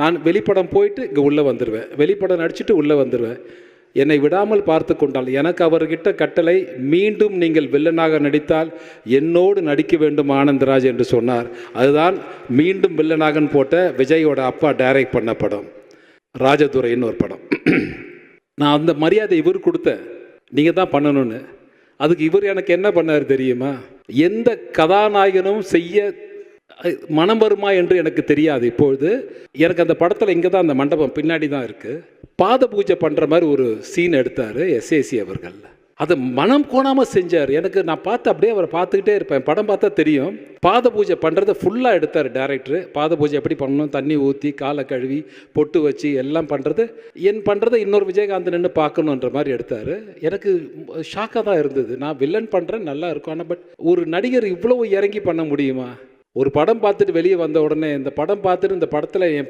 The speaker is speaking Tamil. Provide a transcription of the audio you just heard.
நான் வெளிப்படம் போயிட்டு இங்கே உள்ளே வந்துடுவேன், வெளிப்படம் நடிச்சுட்டு உள்ளே வந்துடுவேன். என்னை விடாமல் பார்த்து கொண்டால் எனக்கு அவர்கிட்ட கட்டளை, மீண்டும் நீங்கள் வில்லனாக நடித்தால் என்னோடு நடிக்க வேண்டும் ஆனந்தராஜ் என்று சொன்னார். அதுதான் மீண்டும் வில்லனாகன்னு போட்ட விஜயோட அப்பா டைரக்ட் பண்ண படம் ராஜதுரைன்னு ஒரு படம். நான் அந்த மரியாதை இவர் கொடுத்தேன், நீங்கள் தான் பண்ணணும்னு. அதுக்கு இவர் எனக்கு என்ன பண்ணார் தெரியுமா? எந்த கதாநாயகனும் செய்ய மனம் வருமா என்று எனக்கு தெரியாது. இப்பொழுது எனக்கு அந்த படத்தில் இங்கே தான் அந்த மண்டபம் பின்னாடி தான் இருக்குது, பாத பூஜை பண்ணுற மாதிரி ஒரு சீன் எடுத்தார் எஸ்ஏசி அவர்கள். அதை மனம் கோணாமல் செஞ்சார். எனக்கு நான் பார்த்து அப்படியே அவரை பார்த்துக்கிட்டே இருப்பேன். படம் பார்த்தா தெரியும். பாத பூஜை பண்ணுறதை ஃபுல்லாக எடுத்தார் டைரக்டரு. பாத பூஜை எப்படி பண்ணணும், தண்ணி ஊற்றி காலை கழுவி பொட்டு வச்சு எல்லாம் பண்ணுறது, பண்ணுறதை இன்னொரு விஜயகாந்த் நின்று பார்க்கணுன்ற மாதிரி எடுத்தார். எனக்கு ஷாக்காக தான் இருந்தது. நான் வில்லன் பண்ணுறேன், நல்லா இருக்கும். ஆனால் பட் ஒரு நடிகர் இவ்வளோ இறங்கி பண்ண முடியுமா? ஒரு படம் பார்த்துட்டு வெளியே வந்த உடனே இந்த படம் பார்த்துட்டு இந்த படத்தில் என்